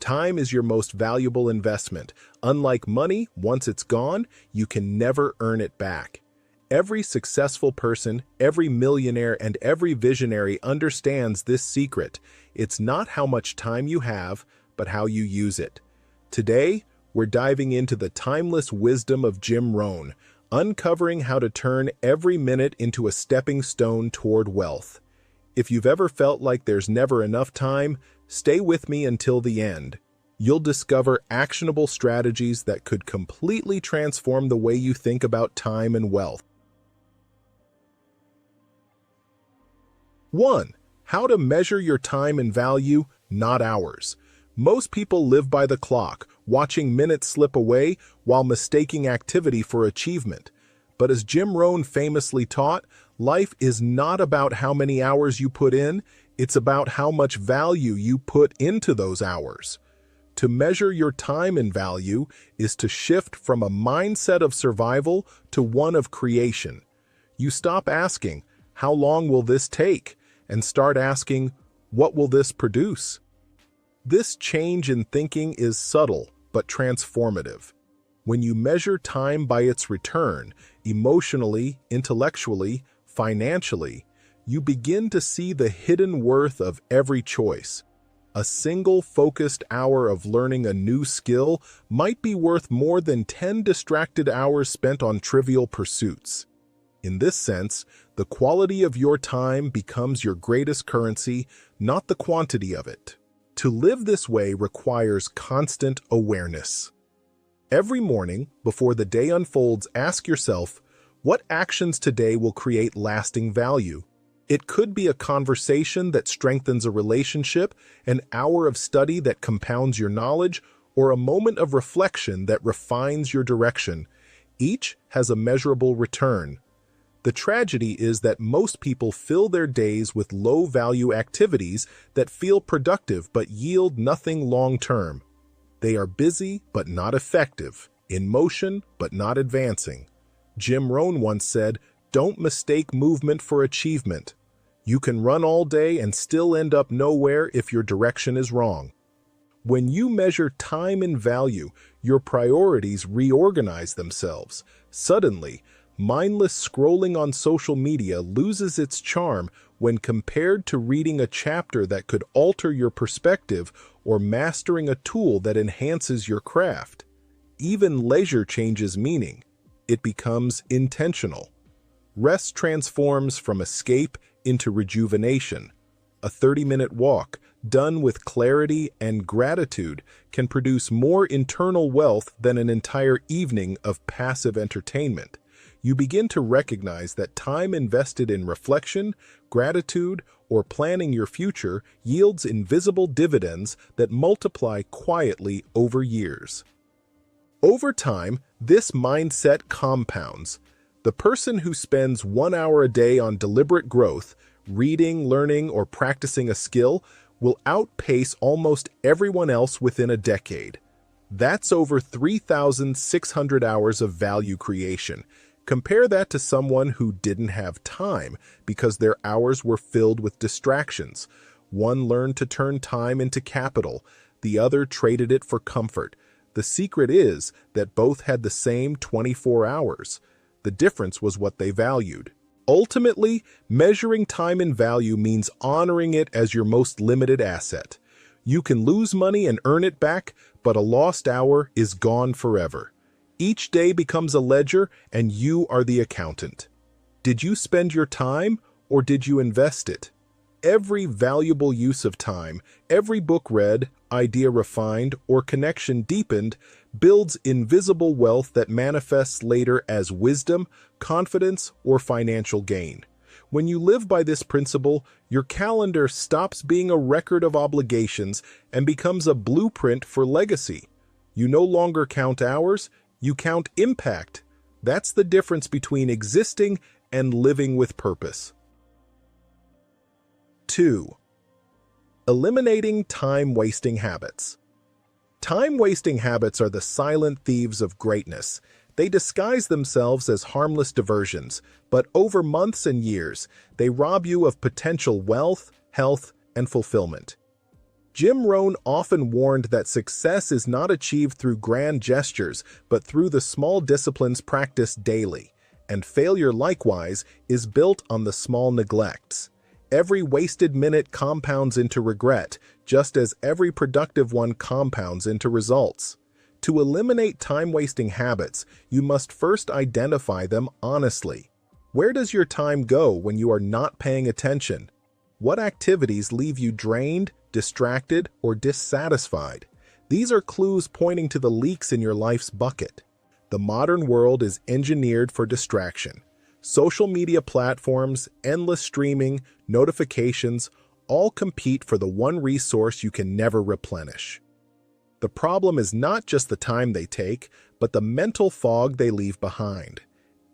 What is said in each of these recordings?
Time is your most valuable investment. Unlike money, once it's gone, you can never earn it back. Every successful person, every millionaire, and every visionary understands this secret. It's not how much time you have, but how you use it. Today, we're diving into the timeless wisdom of Jim Rohn, uncovering how to turn every minute into a stepping stone toward wealth. If you've ever felt like there's never enough time, stay with me until the end. You'll discover actionable strategies that could completely transform the way you think about time and wealth. 1. How to measure your time and value, not hours. Most people live by the clock, watching minutes slip away while mistaking activity for achievement. But as Jim Rohn famously taught, life is not about how many hours you put in, it's about how much value you put into those hours. To measure your time and value is to shift from a mindset of survival to one of creation. You stop asking, "How long will this take?" and start asking, "What will this produce?" This change in thinking is subtle but transformative. When you measure time by its return, emotionally, intellectually, financially, you begin to see the hidden worth of every choice. A single focused hour of learning a new skill might be worth more than 10 distracted hours spent on trivial pursuits. In this sense, the quality of your time becomes your greatest currency, not the quantity of it. To live this way requires constant awareness. Every morning, before the day unfolds, ask yourself, what actions today will create lasting value? It could be a conversation that strengthens a relationship, an hour of study that compounds your knowledge, or a moment of reflection that refines your direction. Each has a measurable return. The tragedy is that most people fill their days with low-value activities that feel productive but yield nothing long-term. They are busy but not effective, in motion but not advancing. Jim Rohn once said, "Don't mistake movement for achievement. You can run all day and still end up nowhere if your direction is wrong." When you measure time and value, your priorities reorganize themselves. Suddenly, mindless scrolling on social media loses its charm when compared to reading a chapter that could alter your perspective or mastering a tool that enhances your craft. Even leisure changes meaning. It becomes intentional. Rest transforms from escape into rejuvenation. A 30-minute walk, done with clarity and gratitude, can produce more internal wealth than an entire evening of passive entertainment. You begin to recognize that time invested in reflection, gratitude, or planning your future yields invisible dividends that multiply quietly over years. Over time, this mindset compounds. The person who spends 1 hour a day on deliberate growth, reading, learning, or practicing a skill, will outpace almost everyone else within a decade. That's over 3,600 hours of value creation. Compare that to someone who didn't have time because their hours were filled with distractions. One learned to turn time into capital, the other traded it for comfort. The secret is that both had the same 24 hours. The difference was what they valued. Ultimately, measuring time and value means honoring it as your most limited asset. You can lose money and earn it back, but a lost hour is gone forever. Each day becomes a ledger, and you are the accountant. Did you spend your time, or did you invest it? Every valuable use of time, every book read, idea refined, or connection deepened builds invisible wealth that manifests later as wisdom, confidence, or financial gain. When you live by this principle, your calendar stops being a record of obligations and becomes a blueprint for legacy. You no longer count hours, you count impact. That's the difference between existing and living with purpose. 2. Eliminating time-wasting habits. Time-wasting habits are the silent thieves of greatness. They disguise themselves as harmless diversions, but over months and years, they rob you of potential wealth, health, and fulfillment. Jim Rohn often warned that success is not achieved through grand gestures, but through the small disciplines practiced daily, and failure likewise is built on the small neglects. Every wasted minute compounds into regret, just as every productive one compounds into results. To eliminate time-wasting habits, you must first identify them honestly. Where does your time go when you are not paying attention? What activities leave you drained, distracted, or dissatisfied? These are clues pointing to the leaks in your life's bucket. The modern world is engineered for distraction. Social media platforms, endless streaming, notifications, all compete for the one resource you can never replenish. The problem is not just the time they take, but the mental fog they leave behind.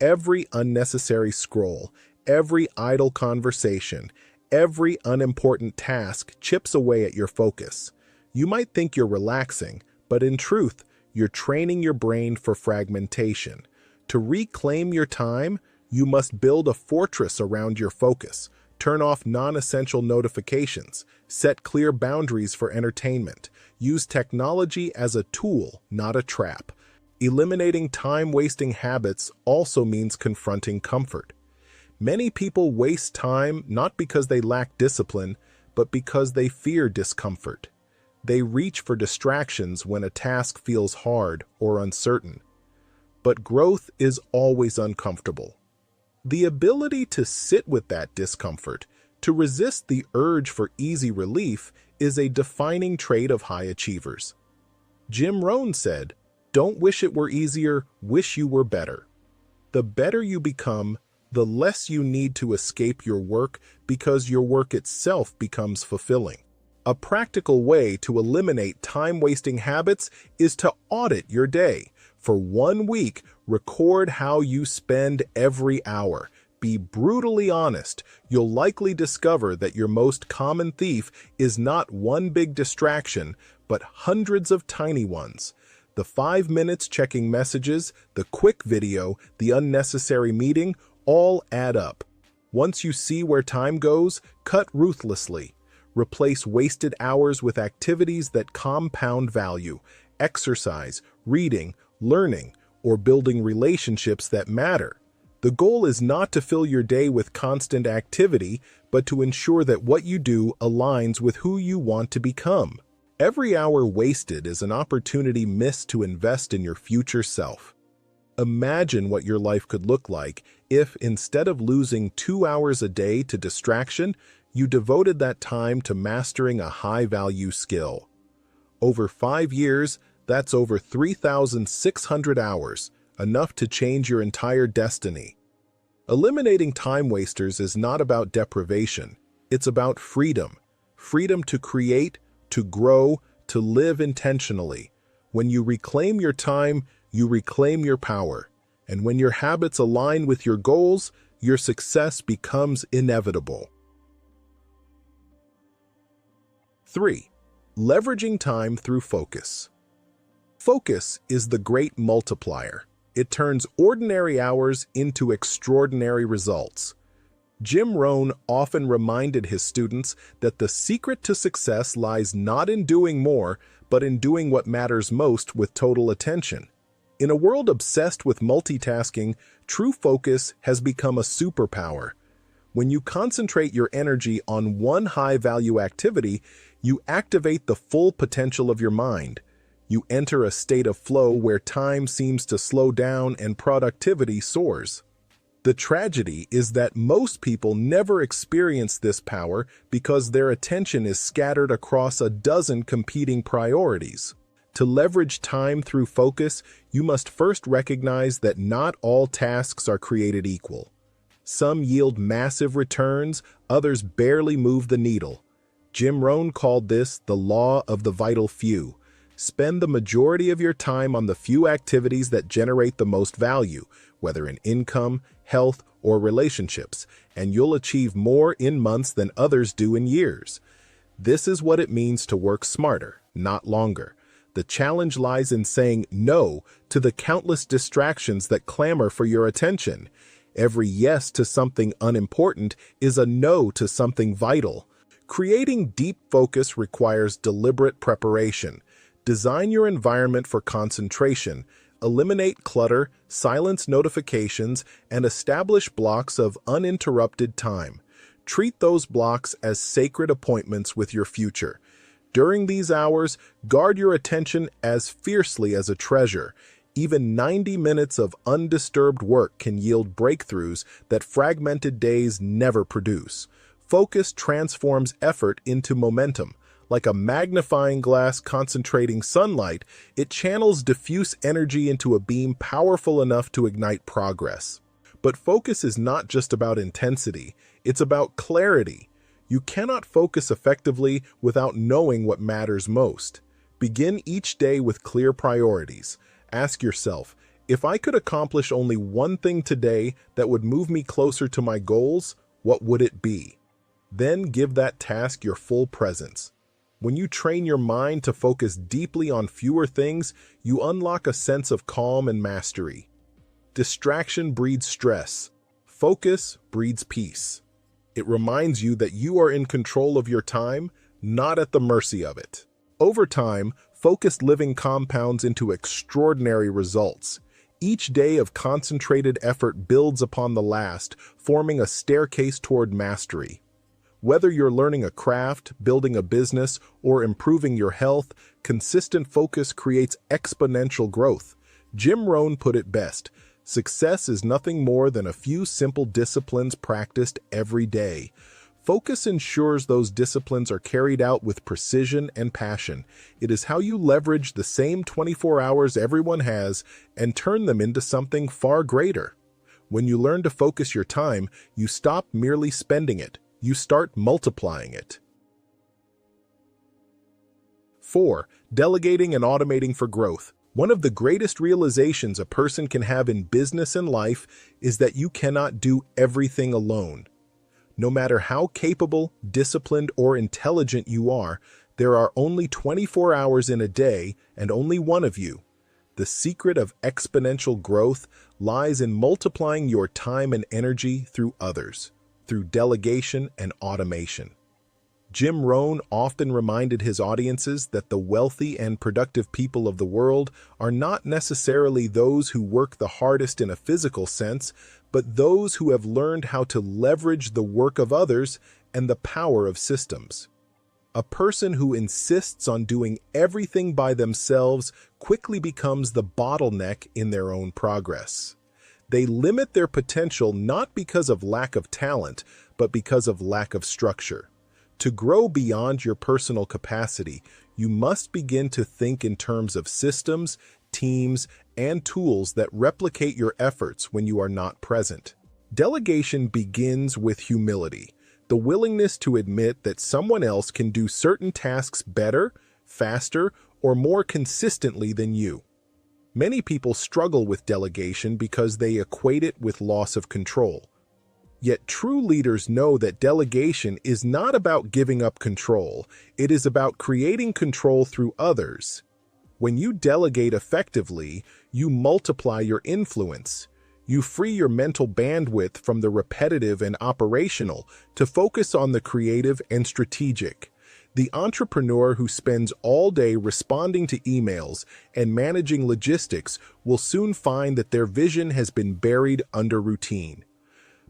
Every unnecessary scroll, every idle conversation, every unimportant task chips away at your focus. You might think you're relaxing, but in truth, you're training your brain for fragmentation. To reclaim your time, you must build a fortress around your focus. Turn off non-essential notifications. Set clear boundaries for entertainment. Use technology as a tool, not a trap. Eliminating time-wasting habits also means confronting comfort. Many people waste time not because they lack discipline, but because they fear discomfort. They reach for distractions when a task feels hard or uncertain. But growth is always uncomfortable. The ability to sit with that discomfort, to resist the urge for easy relief, is a defining trait of high achievers. Jim Rohn said, "Don't wish it were easier, wish you were better." The better you become, the less you need to escape your work because your work itself becomes fulfilling. A practical way to eliminate time-wasting habits is to audit your day. For 1 week, record how you spend every hour. Be brutally honest. You'll likely discover that your most common thief is not one big distraction, but hundreds of tiny ones. The 5 minutes checking messages, the quick video, the unnecessary meeting, all add up. Once you see where time goes, cut ruthlessly. Replace wasted hours with activities that compound value. Exercise, reading, learning, or building relationships that matter. The goal is not to fill your day with constant activity, but to ensure that what you do aligns with who you want to become. Every hour wasted is an opportunity missed to invest in your future self. Imagine what your life could look like if, instead of losing 2 hours a day to distraction, you devoted that time to mastering a high-value skill. Over 5 years, that's over 3,600 hours, enough to change your entire destiny. Eliminating time wasters is not about deprivation. It's about freedom. Freedom to create, to grow, to live intentionally. When you reclaim your time, you reclaim your power. And when your habits align with your goals, your success becomes inevitable. 3. Leveraging time through focus. Focus is the great multiplier. It turns ordinary hours into extraordinary results. Jim Rohn often reminded his students that the secret to success lies not in doing more, but in doing what matters most with total attention. In a world obsessed with multitasking, true focus has become a superpower. When you concentrate your energy on one high-value activity, you activate the full potential of your mind. You enter a state of flow where time seems to slow down and productivity soars. The tragedy is that most people never experience this power because their attention is scattered across a dozen competing priorities. To leverage time through focus, you must first recognize that not all tasks are created equal. Some yield massive returns, others barely move the needle. Jim Rohn called this the law of the vital few. Spend the majority of your time on the few activities that generate the most value, whether in income, health, or relationships, and you'll achieve more in months than others do in years. This is what it means to work smarter, not longer. The challenge lies in saying no to the countless distractions that clamor for your attention. Every yes to something unimportant is a no to something vital. Creating deep focus requires deliberate preparation. Design your environment for concentration. Eliminate clutter, silence notifications, and establish blocks of uninterrupted time. Treat those blocks as sacred appointments with your future. During these hours, guard your attention as fiercely as a treasure. Even 90 minutes of undisturbed work can yield breakthroughs that fragmented days never produce. Focus transforms effort into momentum. Like a magnifying glass concentrating sunlight, it channels diffuse energy into a beam powerful enough to ignite progress. But focus is not just about intensity, it's about clarity. You cannot focus effectively without knowing what matters most. Begin each day with clear priorities. Ask yourself, if I could accomplish only one thing today that would move me closer to my goals, what would it be? Then give that task your full presence. When you train your mind to focus deeply on fewer things, you unlock a sense of calm and mastery. Distraction breeds stress. Focus breeds peace. It reminds you that you are in control of your time, not at the mercy of it. Over time, focused living compounds into extraordinary results. Each day of concentrated effort builds upon the last, forming a staircase toward mastery. Whether you're learning a craft, building a business, or improving your health, consistent focus creates exponential growth. Jim Rohn put it best: success is nothing more than a few simple disciplines practiced every day. Focus ensures those disciplines are carried out with precision and passion. It is how you leverage the same 24 hours everyone has and turn them into something far greater. When you learn to focus your time, you stop merely spending it. You start multiplying it. 4. Delegating and automating for growth. One of the greatest realizations a person can have in business and life is that you cannot do everything alone. No matter how capable, disciplined, or intelligent you are, there are only 24 hours in a day and only one of you. The secret of exponential growth lies in multiplying your time and energy through others, through delegation and automation. Jim Rohn often reminded his audiences that the wealthy and productive people of the world are not necessarily those who work the hardest in a physical sense, but those who have learned how to leverage the work of others and the power of systems. A person who insists on doing everything by themselves quickly becomes the bottleneck in their own progress. They limit their potential not because of lack of talent, but because of lack of structure. To grow beyond your personal capacity, you must begin to think in terms of systems, teams, and tools that replicate your efforts when you are not present. Delegation begins with humility, the willingness to admit that someone else can do certain tasks better, faster, or more consistently than you. Many people struggle with delegation because they equate it with loss of control. Yet true leaders know that delegation is not about giving up control, it is about creating control through others. When you delegate effectively, you multiply your influence. You free your mental bandwidth from the repetitive and operational to focus on the creative and strategic. The entrepreneur who spends all day responding to emails and managing logistics will soon find that their vision has been buried under routine.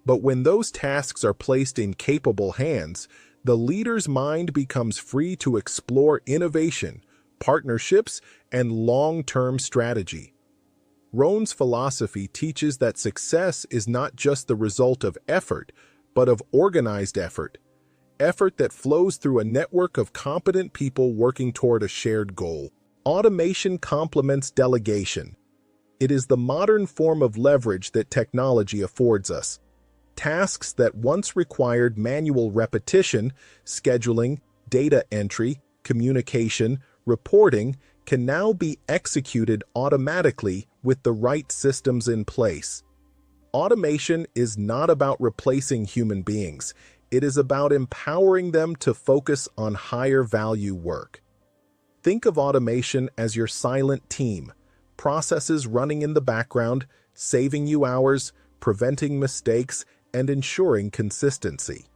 But when those tasks are placed in capable hands, the leader's mind becomes free to explore innovation, partnerships, and long-term strategy. Rohn's philosophy teaches that success is not just the result of effort, but of organized effort. Effort that flows through a network of competent people working toward a shared goal. Automation complements delegation. It is the modern form of leverage that technology affords us. Tasks that once required manual repetition, scheduling, data entry, communication, reporting, can now be executed automatically with the right systems in place. Automation is not about replacing human beings. It is about empowering them to focus on higher value work. Think of automation as your silent team, processes running in the background, saving you hours, preventing mistakes, and ensuring consistency.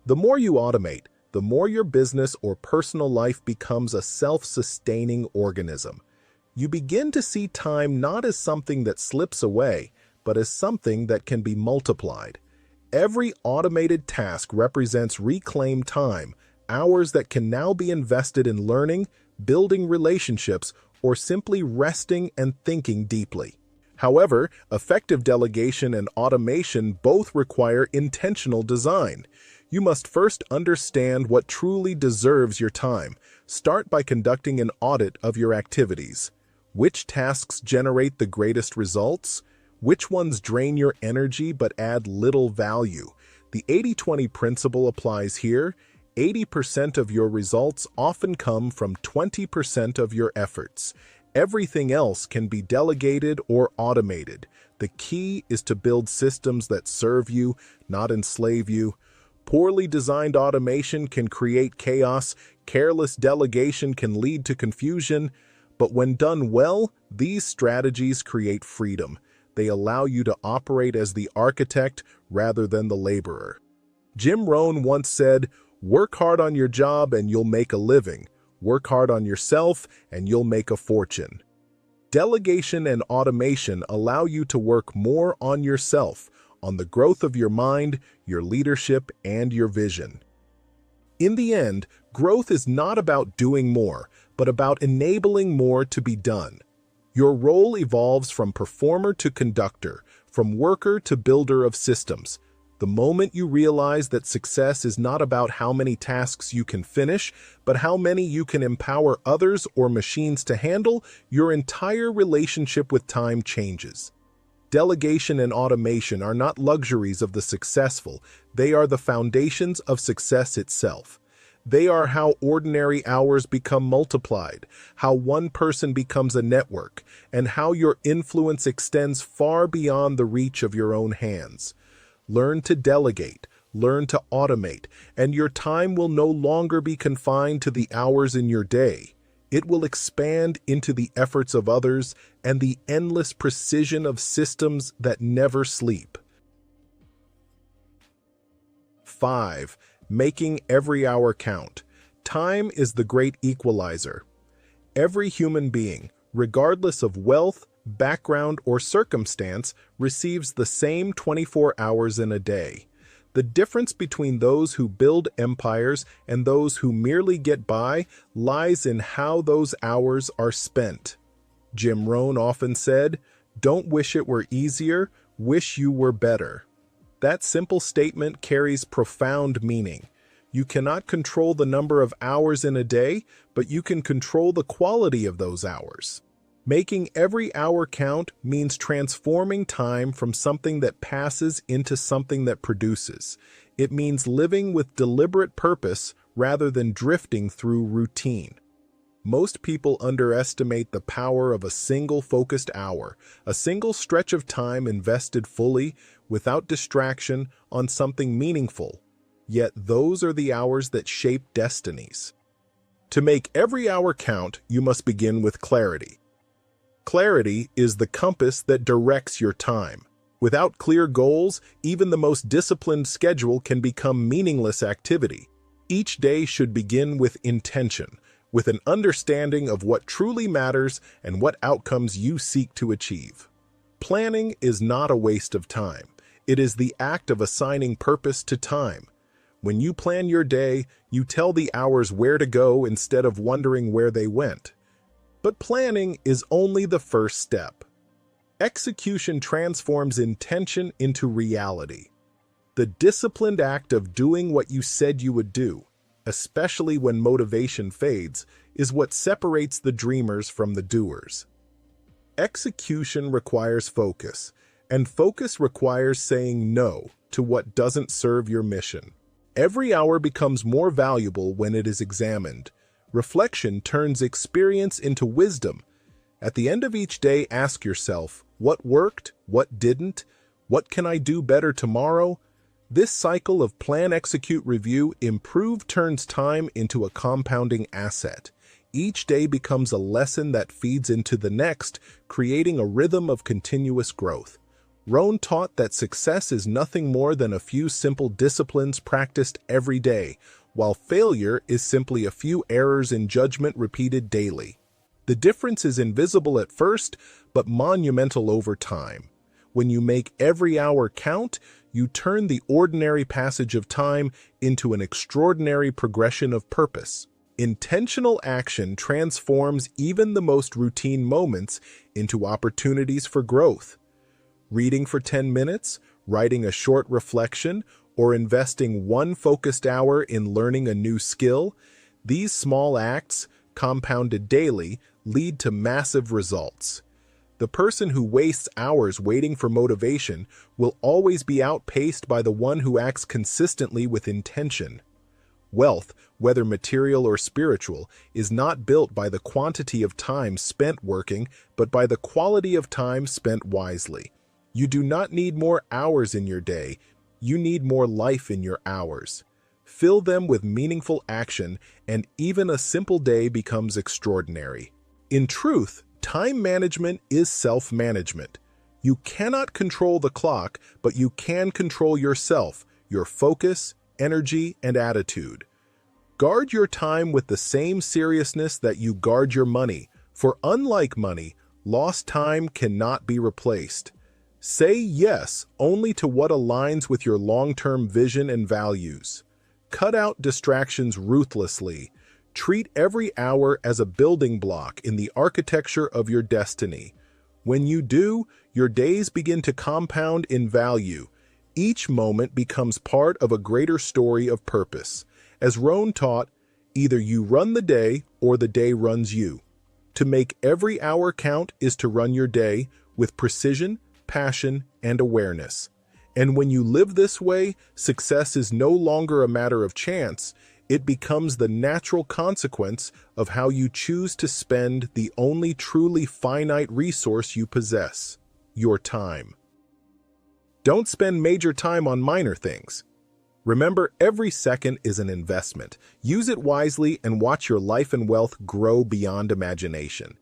The more you automate, the more your business or personal life becomes a self-sustaining organism. You begin to see time not as something that slips away, but as something that can be multiplied. Every automated task represents reclaimed time, hours that can now be invested in learning, building relationships, or simply resting and thinking deeply. However, effective delegation and automation both require intentional design. You must first understand what truly deserves your time. Start by conducting an audit of your activities. Which tasks generate the greatest results? Which ones drain your energy but add little value? The 80-20 principle applies here. 80% of your results often come from 20% of your efforts. Everything else can be delegated or automated. The key is to build systems that serve you, not enslave you. Poorly designed automation can create chaos. Careless delegation can lead to confusion. But when done well, these strategies create freedom. They allow you to operate as the architect rather than the laborer. Rohn once said, "Work hard on your job and you'll make a living. Work hard on yourself and you'll make a fortune." Delegation and automation allow you to work more on yourself, on the growth of your mind, your leadership, and your vision. In the end, growth is not about doing more, but about enabling more to be done. Your role evolves from performer to conductor, from worker to builder of systems. The moment you realize that success is not about how many tasks you can finish, but how many you can empower others or machines to handle, your entire relationship with time changes. Delegation and automation are not luxuries of the successful, they are the foundations of success itself. They are how ordinary hours become multiplied, how one person becomes a network, and how your influence extends far beyond the reach of your own hands. Learn to delegate, learn to automate, and your time will no longer be confined to the hours in your day. It will expand into the efforts of others and the endless precision of systems that never sleep. 5. Making every hour count. Time is the great equalizer. Every human being, regardless of wealth, background, or circumstance, receives the same 24 hours in a day. The difference between those who build empires and those who merely get by lies in how those hours are spent. Rohn often said, "Don't wish it were easier, wish you were better." That simple statement carries profound meaning. You cannot control the number of hours in a day, but you can control the quality of those hours. Making every hour count means transforming time from something that passes into something that produces. It means living with deliberate purpose rather than drifting through routine. Most people underestimate the power of a single focused hour, a single stretch of time invested fully, without distraction, on something meaningful. Yet those are the hours that shape destinies. To make every hour count, you must begin with clarity. Clarity is the compass that directs your time. Without clear goals, even the most disciplined schedule can become meaningless activity. Each day should begin with intention, with an understanding of what truly matters and what outcomes you seek to achieve. Planning is not a waste of time. It is the act of assigning purpose to time. When you plan your day, you tell the hours where to go instead of wondering where they went. But planning is only the first step. Execution transforms intention into reality. The disciplined act of doing what you said you would do, especially when motivation fades, is what separates the dreamers from the doers. Execution requires focus, and focus requires saying no to what doesn't serve your mission. Every hour becomes more valuable when it is examined. Reflection turns experience into wisdom. At the end of each day, ask yourself, what worked, what didn't, what can I do better tomorrow? This cycle of plan, execute, review, improve turns time into a compounding asset. Each day becomes a lesson that feeds into the next, creating a rhythm of continuous growth. Rohn taught that success is nothing more than a few simple disciplines practiced every day, while failure is simply a few errors in judgment repeated daily. The difference is invisible at first, but monumental over time. When you make every hour count, you turn the ordinary passage of time into an extraordinary progression of purpose. Intentional action transforms even the most routine moments into opportunities for growth. Reading for 10 minutes, writing a short reflection, or investing one focused hour in learning a new skill, these small acts, compounded daily, lead to massive results. The person who wastes hours waiting for motivation will always be outpaced by the one who acts consistently with intention. Wealth, whether material or spiritual, is not built by the quantity of time spent working, but by the quality of time spent wisely. You do not need more hours in your day, you need more life in your hours. Fill them with meaningful action, and even a simple day becomes extraordinary. In truth, time management is self-management. You cannot control the clock, but you can control yourself, your focus, energy, and attitude. Guard your time with the same seriousness that you guard your money, for unlike money, lost time cannot be replaced. Say yes only to what aligns with your long-term vision and values. Cut out distractions ruthlessly. Treat every hour as a building block in the architecture of your destiny. When you do, your days begin to compound in value. Each moment becomes part of a greater story of purpose. As Rohn taught, either you run the day or the day runs you. To make every hour count is to run your day with precision, passion, and awareness. And when you live this way, success is no longer a matter of chance. It becomes the natural consequence of how you choose to spend the only truly finite resource you possess, your time. Don't spend major time on minor things. Remember, every second is an investment. Use it wisely and watch your life and wealth grow beyond imagination.